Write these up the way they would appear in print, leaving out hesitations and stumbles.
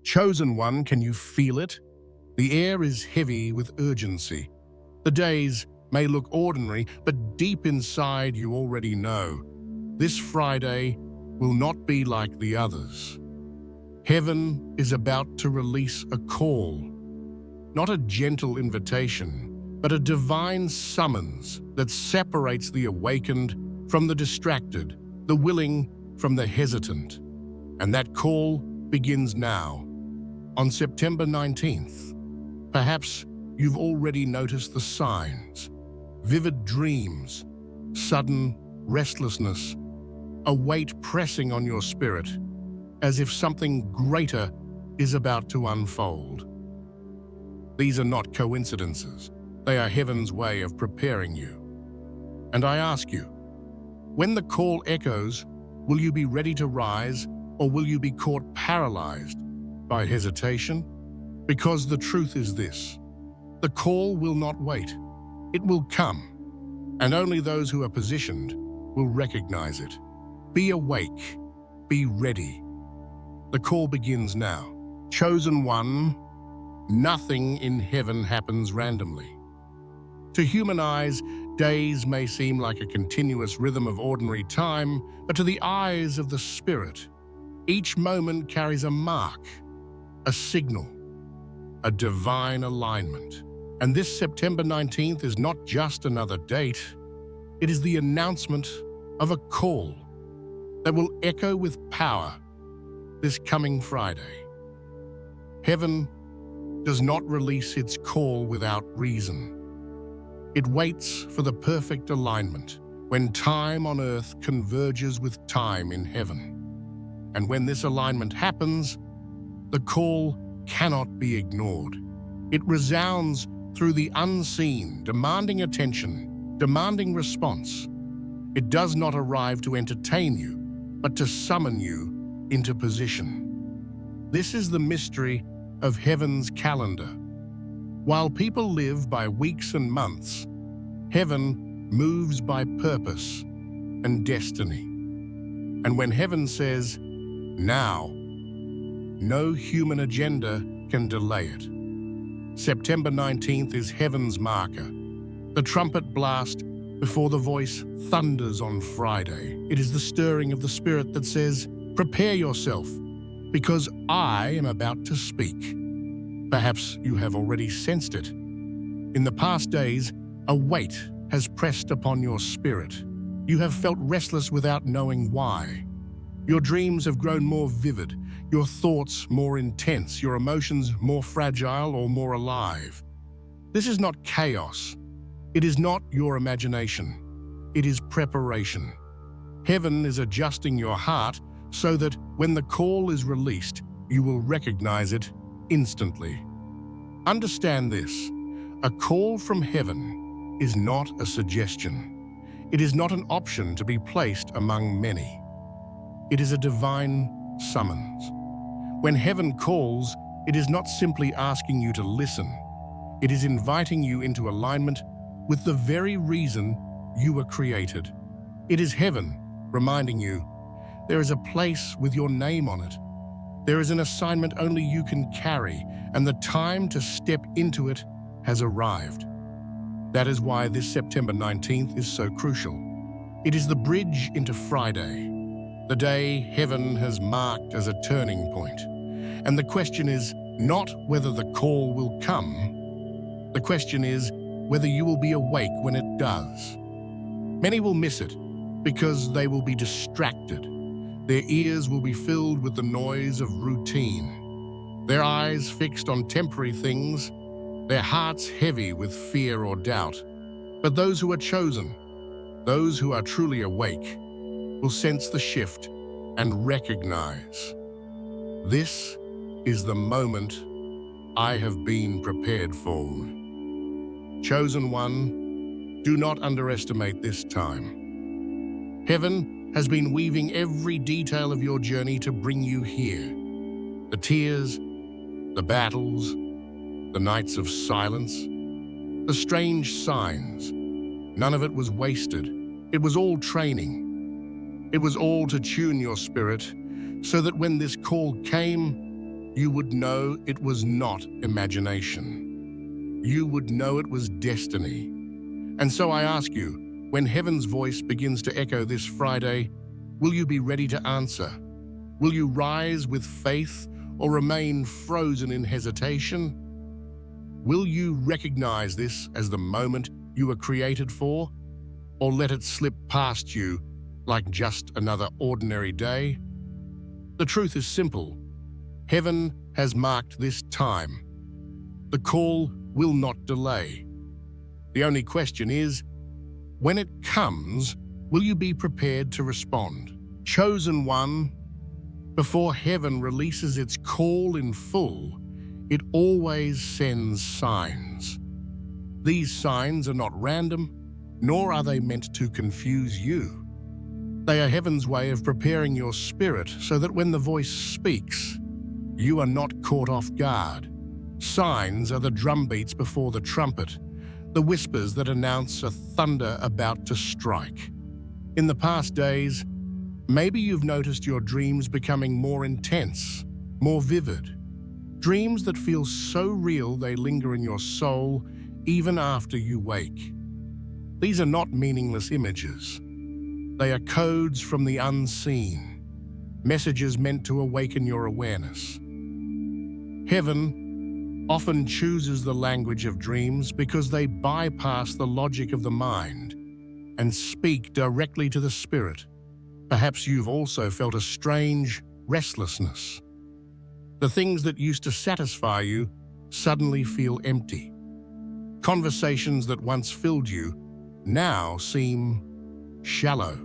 Chosen one, can you feel it? The air is heavy with urgency. The days may look ordinary, but deep inside you already know. This Friday will not be like the others. Heaven is about to release a call, not a gentle invitation, but a divine summons that separates the awakened from the distracted, the willing from the hesitant. And that call begins now, on September 19th. Perhaps you've already noticed the signs: vivid dreams, sudden restlessness, a weight pressing on your spirit, as if something greater is about to unfold. These are not coincidences. They are heaven's way of preparing you. And I ask you, when the call echoes, will you be ready to rise, or will you be caught paralyzed by hesitation? Because the truth is this: the call will not wait. It will come, and only those who are positioned will recognize it. Be awake. Be ready. The call begins now. Chosen one, nothing in heaven happens randomly. To human eyes, days may seem like a continuous rhythm of ordinary time, but to the eyes of the Spirit, each moment carries a mark, a signal, a divine alignment. And this September 19th is not just another date. It is the announcement of a call that will echo with power this coming Friday. Heaven does not release its call without reason. It waits for the perfect alignment, when time on earth converges with time in heaven. And when this alignment happens, the call cannot be ignored. It resounds through the unseen, demanding attention, demanding response. It does not arrive to entertain you, but to summon you into position. This is the mystery of heaven's calendar. While people live by weeks and months, heaven moves by purpose and destiny. And when heaven says, now, no human agenda can delay it. September 19th is heaven's marker, the trumpet blast before the voice thunders on Friday. It is the stirring of the Spirit that says, prepare yourself, because I am about to speak. Perhaps you have already sensed it. In the past days, a weight has pressed upon your spirit. You have felt restless without knowing why. Your dreams have grown more vivid, your thoughts more intense, your emotions more fragile or more alive. This is not chaos. It is not your imagination. It is preparation. Heaven is adjusting your heart so that when the call is released, you will recognize it instantly. Understand this: a call from heaven is not a suggestion. It is not an option to be placed among many. It is a divine summons. When heaven calls, it is not simply asking you to listen. It is inviting you into alignment with the very reason you were created. It is heaven reminding you there is a place with your name on it. There is an assignment only you can carry, and the time to step into it has arrived. That is why this September 19th is so crucial. It is the bridge into Friday, the day heaven has marked as a turning point. And the question is not whether the call will come. The question is whether you will be awake when it does. Many will miss it because they will be distracted. Their ears will be filled with the noise of routine, their eyes fixed on temporary things, their hearts heavy with fear or doubt. But those who are chosen, those who are truly awake, will sense the shift and recognize, this is the moment I have been prepared for. Chosen one, do not underestimate this time. Heaven has been weaving every detail of your journey to bring you here. The tears, the battles, the nights of silence, the strange signs. None of it was wasted. It was all training. It was all to tune your spirit so that when this call came, you would know it was not imagination. You would know it was destiny. And so I ask you, when heaven's voice begins to echo this Friday, will you be ready to answer? Will you rise with faith or remain frozen in hesitation? Will you recognize this as the moment you were created for, or let it slip past you like just another ordinary day? The truth is simple. Heaven has marked this time. The call will not delay. The only question is, when it comes, will you be prepared to respond? Chosen one, before heaven releases its call in full, it always sends signs. These signs are not random, nor are they meant to confuse you. They are heaven's way of preparing your spirit so that when the voice speaks, you are not caught off guard. Signs are the drumbeats before the trumpet, the whispers that announce a thunder about to strike. In the past days, maybe you've noticed your dreams becoming more intense, more vivid. Dreams that feel so real they linger in your soul even after you wake. These are not meaningless images. They are codes from the unseen, messages meant to awaken your awareness. Heaven often chooses the language of dreams because they bypass the logic of the mind and speak directly to the spirit. Perhaps you've also felt a strange restlessness. The things that used to satisfy you suddenly feel empty. Conversations that once filled you now seem shallow.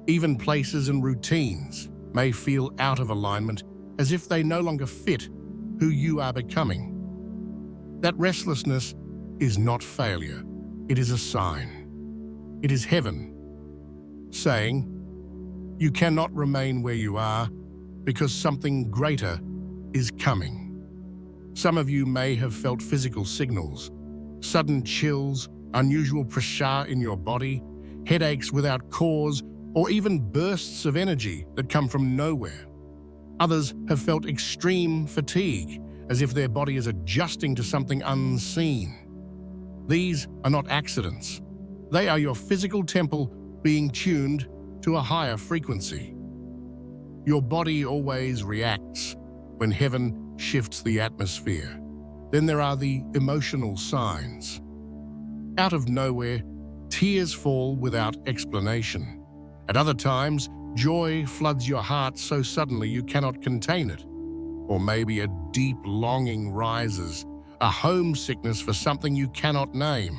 Even places and routines may feel out of alignment, as if they no longer fit who you are becoming. That restlessness is not failure. It is a sign. It is heaven saying, you cannot remain where you are because something greater is coming. Some of you may have felt physical signals, sudden chills, unusual pressure in your body, headaches without cause, or even bursts of energy that come from nowhere. Others have felt extreme fatigue, as if their body is adjusting to something unseen. These are not accidents. They are your physical temple being tuned to a higher frequency. Your body always reacts when heaven shifts the atmosphere. Then there are the emotional signs. Out of nowhere, tears fall without explanation. At other times, joy floods your heart so suddenly you cannot contain it. Or maybe a deep longing rises, a homesickness for something you cannot name.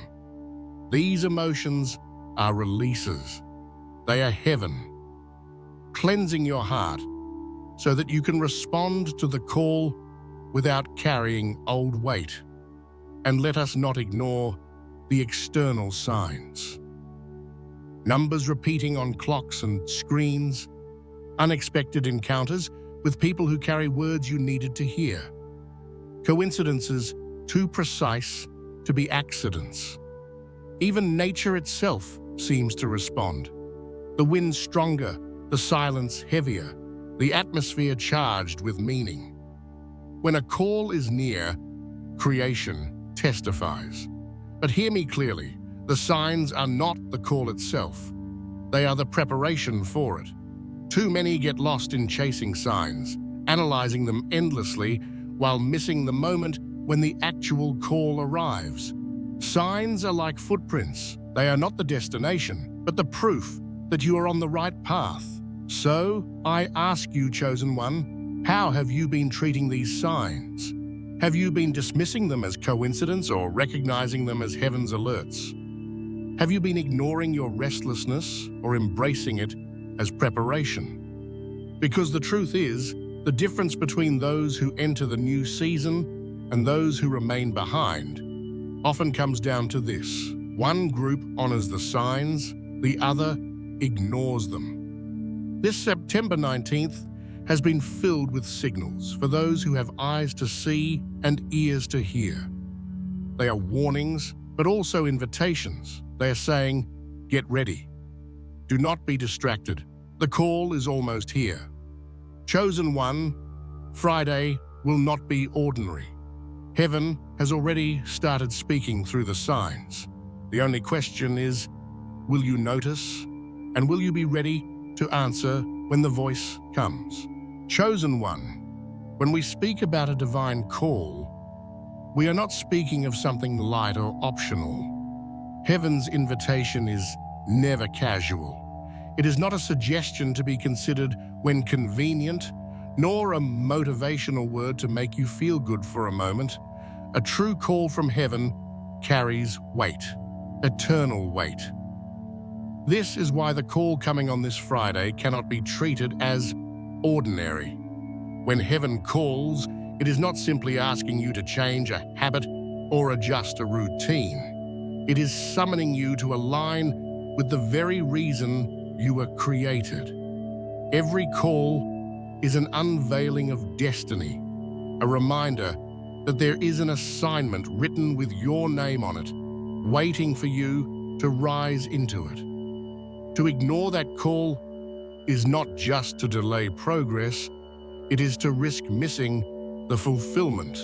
These emotions are releases. They are heaven, cleansing your heart so that you can respond to the call without carrying old weight. And let us not ignore the external signs. Numbers repeating on clocks and screens, unexpected encounters with people who carry words you needed to hear. Coincidences too precise to be accidents. Even nature itself seems to respond. The wind stronger, the silence heavier, the atmosphere charged with meaning. When a call is near, creation testifies. But hear me clearly, the signs are not the call itself. They are the preparation for it. Too many get lost in chasing signs, analyzing them endlessly while missing the moment when the actual call arrives. Signs are like footprints. They are not the destination, but the proof that you are on the right path. So, I ask you, chosen one, how have you been treating these signs? Have you been dismissing them as coincidence or recognizing them as heaven's alerts? Have you been ignoring your restlessness or embracing it as preparation? Because the truth is, the difference between those who enter the new season and those who remain behind often comes down to this. One group honors the signs, the other ignores them. This September 19th has been filled with signals for those who have eyes to see and ears to hear. They are warnings, but also invitations. They are saying, get ready. Do not be distracted. The call is almost here. Chosen one, Friday will not be ordinary. Heaven has already started speaking through the signs. The only question is, will you notice, and will you be ready to answer when the voice comes? Chosen one, when we speak about a divine call, we are not speaking of something light or optional. Heaven's invitation is never casual. It is not a suggestion to be considered when convenient, nor a motivational word to make you feel good for a moment. A true call from heaven carries weight, eternal weight. This is why the call coming on this Friday cannot be treated as ordinary. When heaven calls, it is not simply asking you to change a habit or adjust a routine. It is summoning you to align with the very reason you were created. Every call is an unveiling of destiny, a reminder that there is an assignment written with your name on it, waiting for you to rise into it. To ignore that call is not just to delay progress, it is to risk missing the fulfillment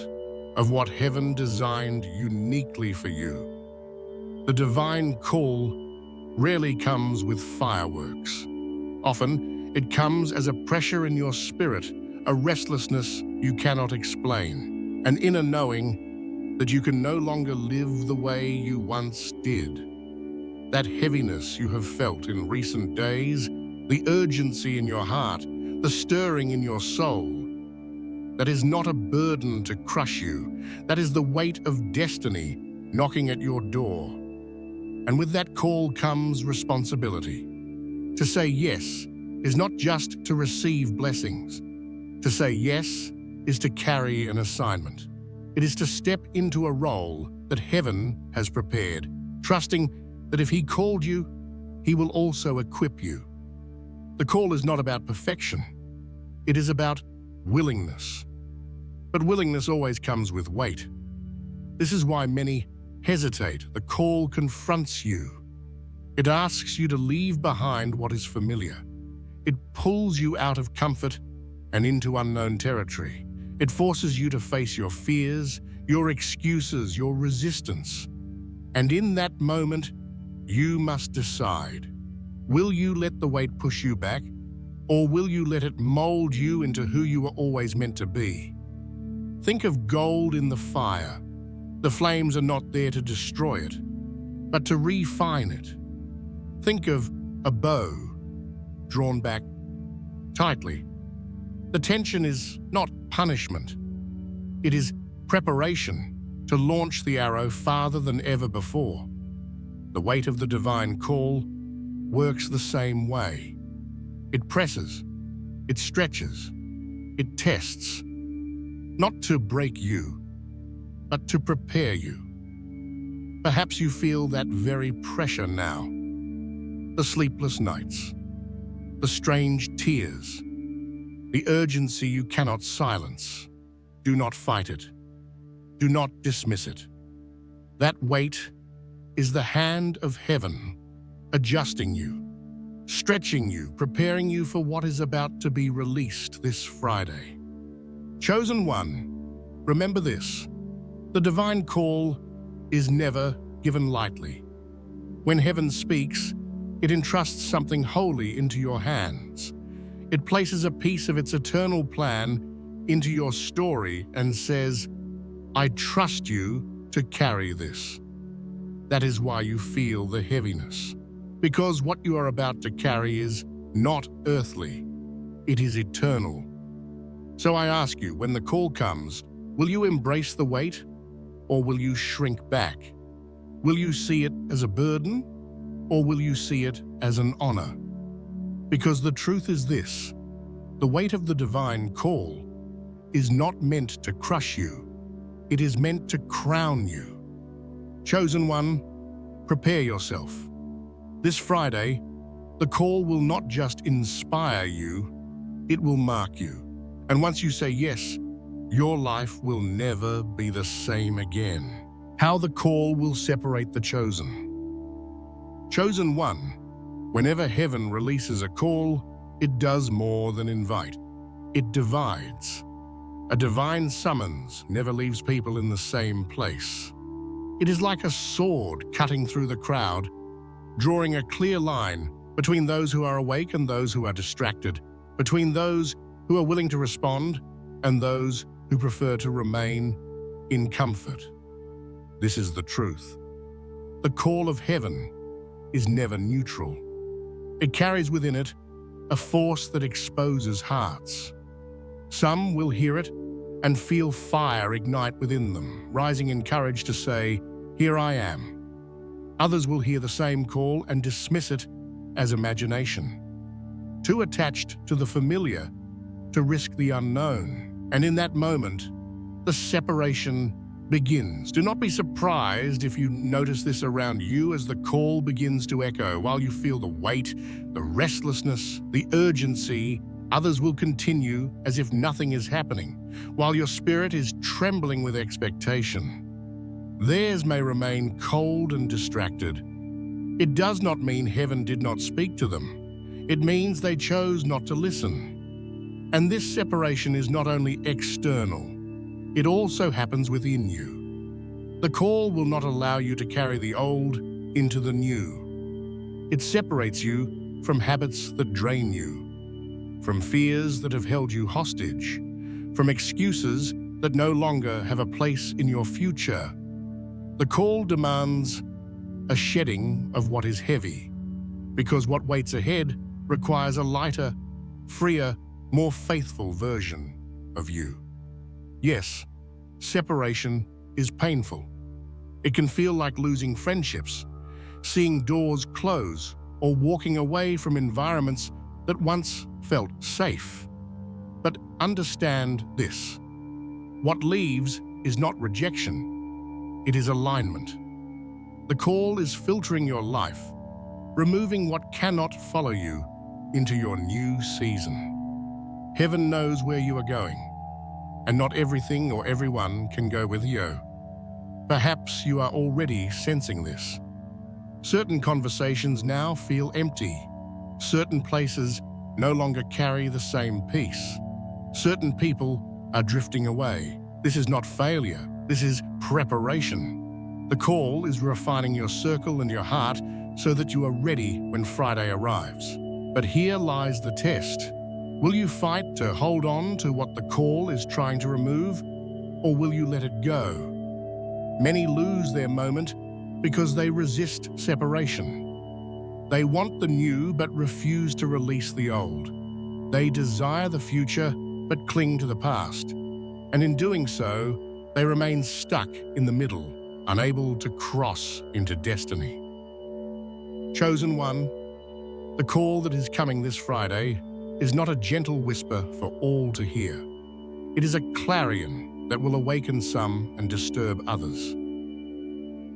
of what heaven designed uniquely for you. The divine call rarely comes with fireworks. Often, it comes as a pressure in your spirit, a restlessness you cannot explain, an inner knowing that you can no longer live the way you once did. That heaviness you have felt in recent days, the urgency in your heart, the stirring in your soul, that is not a burden to crush you. That is the weight of destiny knocking at your door. And with that call comes responsibility. To say yes is not just to receive blessings. To say yes is to carry an assignment. It is to step into a role that heaven has prepared, trusting that if he called you, he will also equip you. The call is not about perfection. It is about willingness. But willingness always comes with weight. This is why many hesitate. The call confronts you. It asks you to leave behind what is familiar. It pulls you out of comfort and into unknown territory. It forces you to face your fears, your excuses, your resistance. And in that moment, you must decide, will you let the weight push you back, or will you let it mold you into who you were always meant to be? Think of gold in the fire. The flames are not there to destroy it, but to refine it. Think of a bow drawn back tightly. The tension is not punishment. It is preparation to launch the arrow farther than ever before. The weight of the divine call works the same way. It presses, it stretches, it tests, not to break you, but to prepare you. Perhaps you feel that very pressure now. The sleepless nights, the strange tears, the urgency you cannot silence. Do not fight it. Do not dismiss it. That weight is the hand of heaven, adjusting you, stretching you, preparing you for what is about to be released this Friday. Chosen one, remember this: the divine call is never given lightly. When heaven speaks, it entrusts something holy into your hands. It places a piece of its eternal plan into your story and says, I trust you to carry this. That is why you feel the heaviness, because what you are about to carry is not earthly, it is eternal. So I ask you, when the call comes, will you embrace the weight, or will you shrink back? Will you see it as a burden, or will you see it as an honor? Because the truth is this: the weight of the divine call is not meant to crush you, it is meant to crown you. Chosen one, prepare yourself. This Friday, the call will not just inspire you, it will mark you. And once you say yes, your life will never be the same again. How the call will separate the chosen. Chosen one, whenever heaven releases a call, it does more than invite. It divides. A divine summons never leaves people in the same place. It is like a sword cutting through the crowd, drawing a clear line between those who are awake and those who are distracted, between those who are willing to respond and those who prefer to remain in comfort. This is the truth. The call of heaven is never neutral. It carries within it a force that exposes hearts. Some will hear it and feel fire ignite within them, rising in courage to say, "Here I am." Others will hear the same call and dismiss it as imagination. Too attached to the familiar to risk the unknown. And in that moment, the separation begins. Do not be surprised if you notice this around you as the call begins to echo. While you feel the weight, the restlessness, the urgency, others will continue as if nothing is happening, while your spirit is trembling with expectation. Theirs may remain cold and distracted. It does not mean heaven did not speak to them. It means they chose not to listen. And this separation is not only external, it also happens within you. The call will not allow you to carry the old into the new. It separates you from habits that drain you, from fears that have held you hostage, from excuses that no longer have a place in your future. The call demands a shedding of what is heavy, because what waits ahead requires a lighter, freer, more faithful version of you. Yes, separation is painful. It can feel like losing friendships, seeing doors close, or walking away from environments that once felt safe. But understand this: what leaves is not rejection, it is alignment. The call is filtering your life, removing what cannot follow you into your new season. Heaven knows where you are going, and not everything or everyone can go with you. Perhaps you are already sensing this. Certain conversations now feel empty. Certain places no longer carry the same peace. Certain people are drifting away. This is not failure, this is preparation. The call is refining your circle and your heart so that you are ready when Friday arrives. But here lies the test. Will you fight to hold on to what the call is trying to remove, or will you let it go? Many lose their moment because they resist separation. They want the new but refuse to release the old. They desire the future but cling to the past. And in doing so, they remain stuck in the middle, unable to cross into destiny. Chosen one, the call that is coming this Friday is not a gentle whisper for all to hear. It is a clarion that will awaken some and disturb others.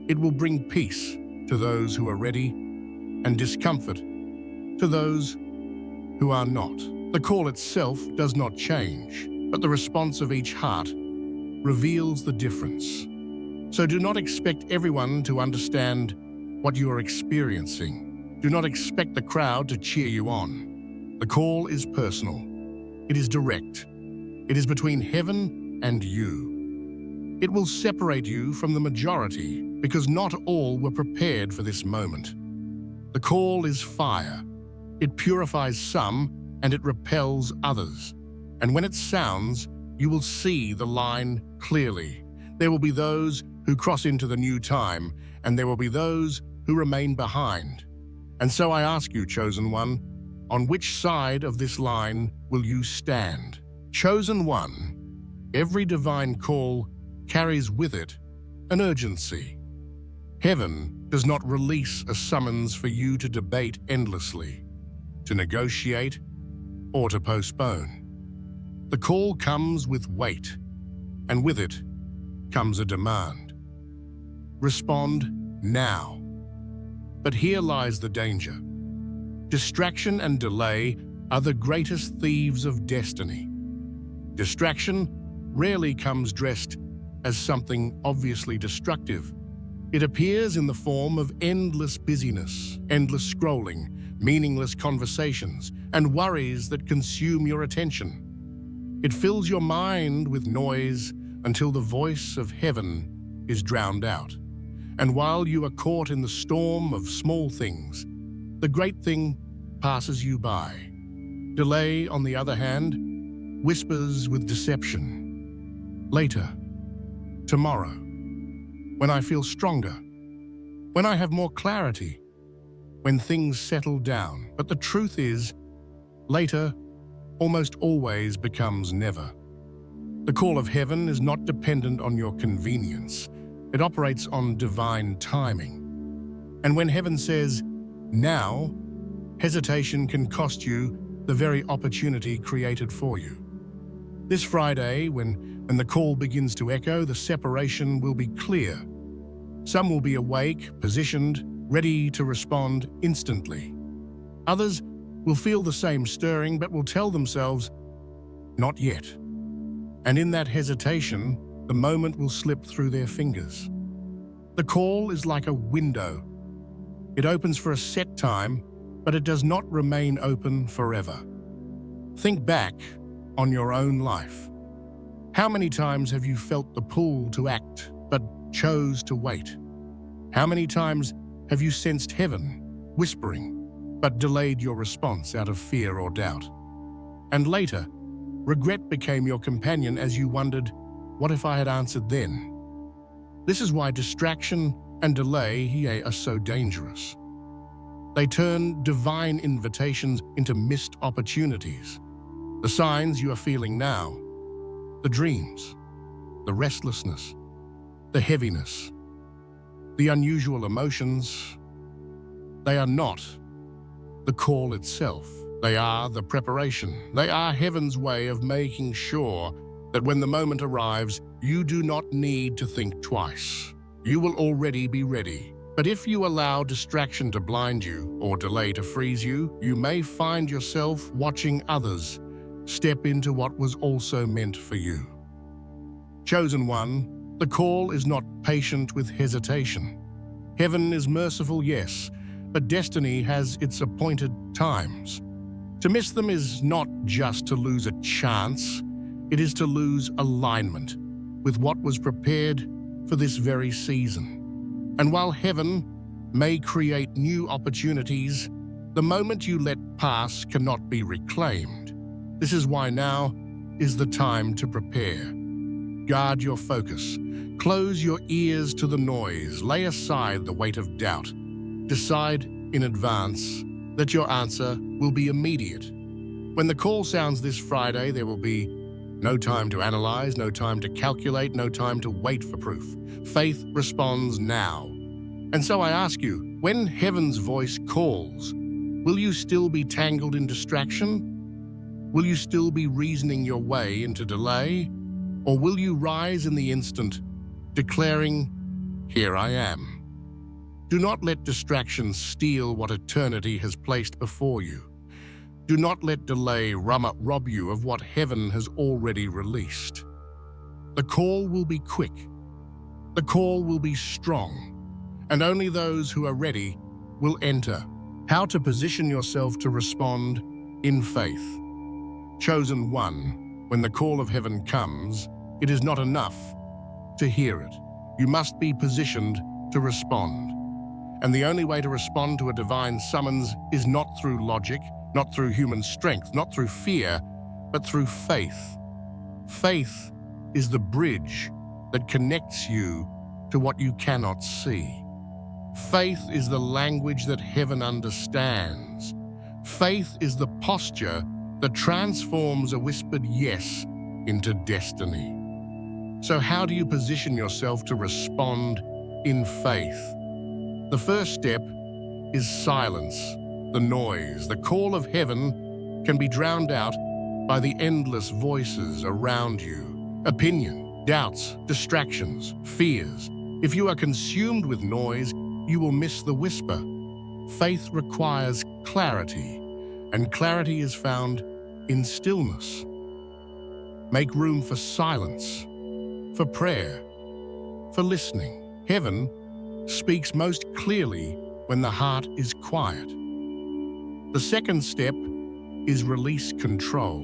It will bring peace to those who are ready and discomfort to those who are not. The call itself does not change, but the response of each heart reveals the difference. So do not expect everyone to understand what you are experiencing. Do not expect the crowd to cheer you on. The call is personal. It is direct. It is between heaven and you. It will separate you from the majority because not all were prepared for this moment. The call is fire. It purifies some and it repels others. And when it sounds, you will see the line clearly. There will be those who cross into the new time, and there will be those who remain behind. And so I ask you, chosen one, on which side of this line will you stand? Chosen one, every divine call carries with it an urgency. Heaven does not release a summons for you to debate endlessly, to negotiate, or to postpone. The call comes with weight, and with it comes a demand. Respond now. But here lies the danger. Distraction and delay are the greatest thieves of destiny. Distraction rarely comes dressed as something obviously destructive. It appears in the form of endless busyness, endless scrolling, meaningless conversations, and worries that consume your attention. It fills your mind with noise until the voice of heaven is drowned out. And while you are caught in the storm of small things, the great thing passes you by. Delay, on the other hand, whispers with deception. Later, tomorrow, when I feel stronger, when I have more clarity, when things settle down. But the truth is, later almost always becomes never. The call of heaven is not dependent on your convenience. It operates on divine timing. And when heaven says, now, hesitation can cost you the very opportunity created for you. This Friday, when the call begins to echo, the separation will be clear. Some will be awake, positioned, ready to respond instantly. Others will feel the same stirring but will tell themselves, not yet. And in that hesitation, the moment will slip through their fingers. The call is like a window. It opens for a set time, but it does not remain open forever. Think back on your own life. How many times have you felt the pull to act, but chose to wait? How many times have you sensed heaven whispering, but delayed your response out of fear or doubt? And later, regret became your companion as you wondered, what if I had answered then? This is why distraction and delay are so dangerous. They turn divine invitations into missed opportunities. The signs you are feeling now, the dreams, the restlessness, the heaviness, the unusual emotions, they are not the call itself. They are the preparation. They are heaven's way of making sure that when the moment arrives, you do not need to think twice. You will already be ready. But if you allow distraction to blind you or delay to freeze you, you may find yourself watching others step into what was also meant for you. Chosen one, the call is not patient with hesitation. Heaven is merciful, yes, but destiny has its appointed times. To miss them is not just to lose a chance, it is to lose alignment with what was prepared for this very season. And while heaven may create new opportunities, the moment you let pass cannot be reclaimed. This is why now is the time to prepare. Guard your focus. Close your ears to the noise. Lay aside the weight of doubt. Decide in advance that your answer will be immediate. When the call sounds this Friday, there will be no time to analyze, no time to calculate, no time to wait for proof. Faith responds now. And so I ask you, when heaven's voice calls, will you still be tangled in distraction? Will you still be reasoning your way into delay? Or will you rise in the instant, declaring, "Here I am"? Do not let distractions steal what eternity has placed before you. Do not let delay rob you of what heaven has already released. The call will be quick. The call will be strong. And only those who are ready will enter. How to position yourself to respond in faith. Chosen one, when the call of heaven comes, it is not enough to hear it. You must be positioned to respond. And the only way to respond to a divine summons is not through logic, not through human strength, not through fear, but through faith. Faith is the bridge that connects you to what you cannot see. Faith is the language that heaven understands. Faith is the posture that transforms a whispered yes into destiny. So how do you position yourself to respond in faith? The first step is silence, the noise. The call of heaven can be drowned out by the endless voices around you. Opinion, doubts, distractions, fears. If you are consumed with noise, you will miss the whisper. Faith requires clarity, and clarity is found in stillness. Make room for silence, for prayer, for listening. Heaven speaks most clearly when the heart is quiet. The second step is release control.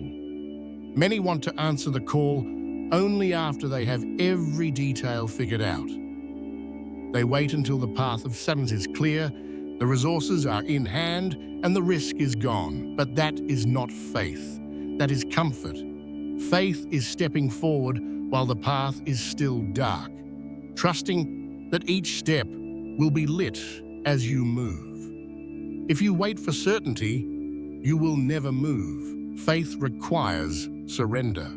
Many want to answer the call only after they have every detail figured out. They wait until the path of success is clear, the resources are in hand, and the risk is gone. But that is not faith. That is comfort. Faith is stepping forward while the path is still dark, trusting that each step will be lit as you move. If you wait for certainty, you will never move. Faith requires surrender.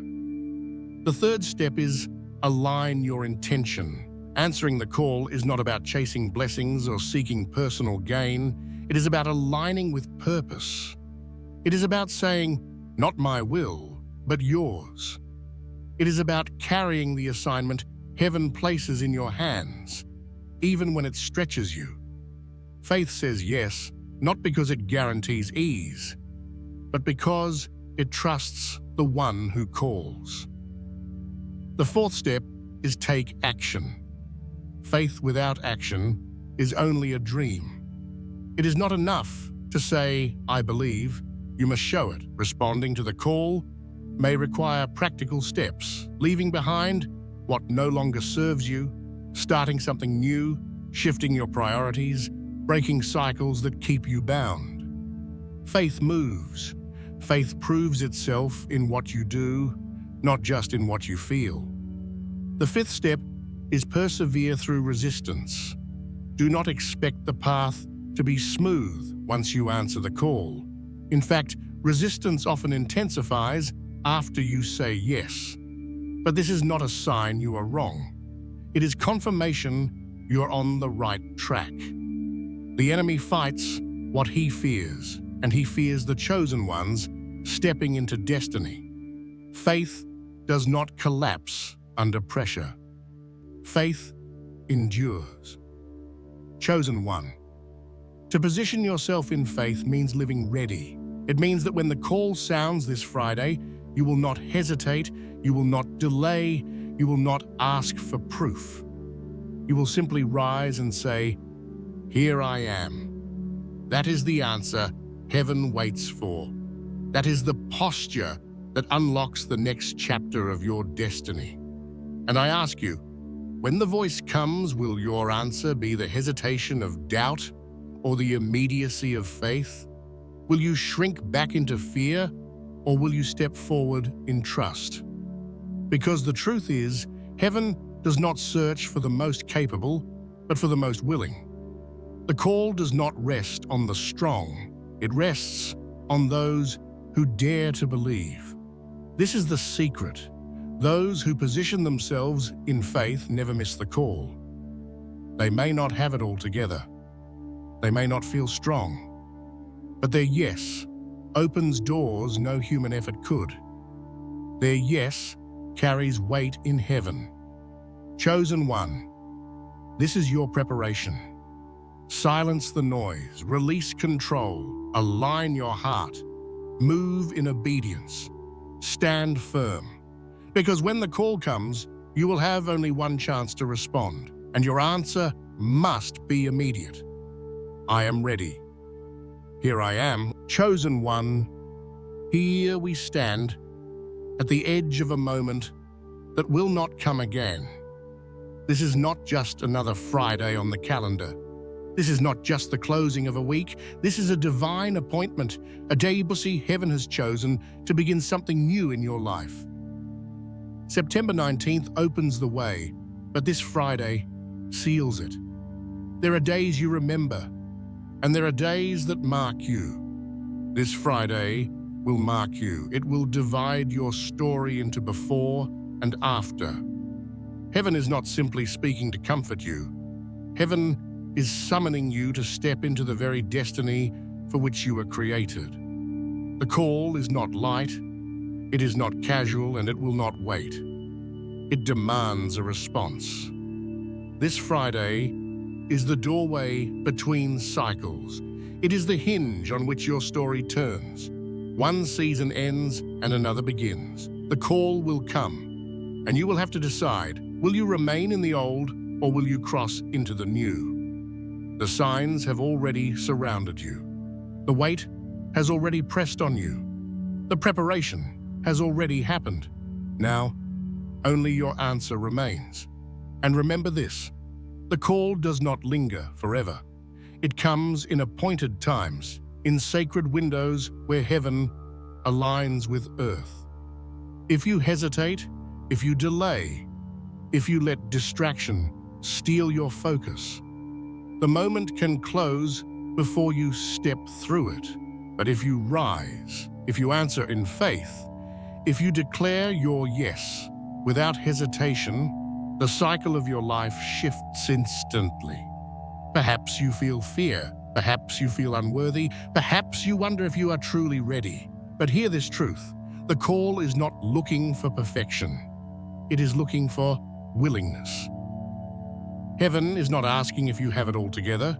The third step is align your intention. Answering the call is not about chasing blessings or seeking personal gain. It is about aligning with purpose. It is about saying, "Not my will, but yours." It is about carrying the assignment heaven places in your hands, even when it stretches you. Faith says yes, not because it guarantees ease, but because it trusts the one who calls. The fourth step is take action. Faith without action is only a dream. It is not enough to say, "I believe." You must show it. Responding to the call may require practical steps, leaving behind what no longer serves you, starting something new, shifting your priorities, breaking cycles that keep you bound. Faith moves. Faith proves itself in what you do, not just in what you feel. The fifth step is persevere through resistance. Do not expect the path to be smooth once you answer the call. In fact, resistance often intensifies after you say yes. But this is not a sign you are wrong. It is confirmation you're on the right track. The enemy fights what he fears, and he fears the chosen ones stepping into destiny. Faith does not collapse under pressure. Faith endures. Chosen one. To position yourself in faith means living ready. It means that when the call sounds this Friday, you will not hesitate, you will not delay, you will not ask for proof. You will simply rise and say, "Here I am." That is the answer heaven waits for. That is the posture that unlocks the next chapter of your destiny. And I ask you, when the voice comes, will your answer be the hesitation of doubt or the immediacy of faith? Will you shrink back into fear, or will you step forward in trust? Because the truth is, heaven does not search for the most capable, but for the most willing. The call does not rest on the strong. It rests on those who dare to believe. This is the secret. Those who position themselves in faith never miss the call. They may not have it all together. They may not feel strong. But their yes opens doors no human effort could. Their yes carries weight in heaven. Chosen one, this is your preparation. Silence the noise, release control, align your heart, move in obedience, stand firm. Because when the call comes, you will have only one chance to respond, and your answer must be immediate. I am ready. Here I am, chosen one. Here we stand, at the edge of a moment that will not come again. This is not just another Friday on the calendar. This is not just the closing of a week. This is a divine appointment, a day heaven has chosen to begin something new in your life. September 19th opens the way, but this Friday seals it. There are days you remember, and there are days that mark you. This Friday will mark you. It will divide your story into before and after. Heaven is not simply speaking to comfort you. Heaven is summoning you to step into the very destiny for which you were created. The call is not light, it is not casual, and it will not wait. It demands a response. This Friday is the doorway between cycles. It is the hinge on which your story turns. One season ends and another begins. The call will come, and you will have to decide, will you remain in the old or will you cross into the new? The signs have already surrounded you. The weight has already pressed on you. The preparation has already happened. Now, only your answer remains. And remember this, the call does not linger forever. It comes in appointed times, in sacred windows where heaven aligns with earth. If you hesitate, if you delay, if you let distraction steal your focus, the moment can close before you step through it. But if you rise, if you answer in faith, if you declare your yes without hesitation, the cycle of your life shifts instantly. Perhaps you feel fear, perhaps you feel unworthy, perhaps you wonder if you are truly ready. But hear this truth, the call is not looking for perfection. It is looking for willingness. Heaven is not asking if you have it all together,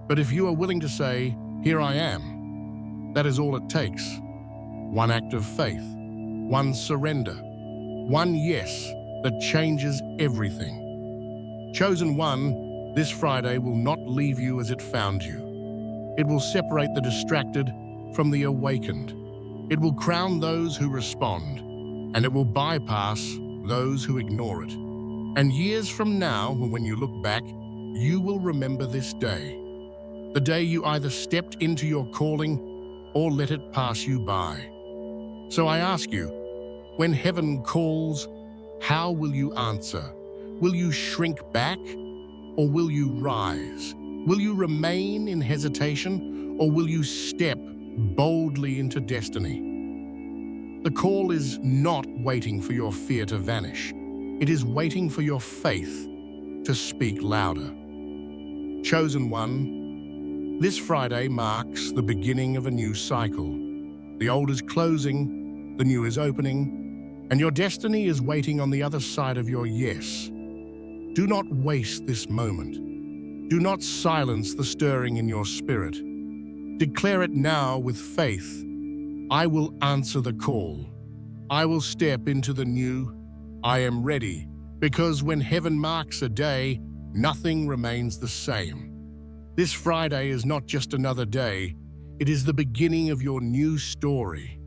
but if you are willing to say, "Here I am." That is all it takes. One act of faith, one surrender, one yes that changes everything. Chosen one, this Friday will not leave you as it found you. It will separate the distracted from the awakened. It will crown those who respond, and it will bypass those who ignore it. And years from now, when you look back, you will remember this day. The day you either stepped into your calling or let it pass you by. So I ask you, when heaven calls, how will you answer? Will you shrink back or will you rise? Will you remain in hesitation or will you step boldly into destiny? The call is not waiting for your fear to vanish. It is waiting for your faith to speak louder. Chosen one, this Friday marks the beginning of a new cycle. The old is closing, the new is opening, and your destiny is waiting on the other side of your yes. Do not waste this moment. Do not silence the stirring in your spirit. Declare it now with faith. I will answer the call. I will step into the new. I am ready, because when heaven marks a day, nothing remains the same. This Friday is not just another day, it is the beginning of your new story.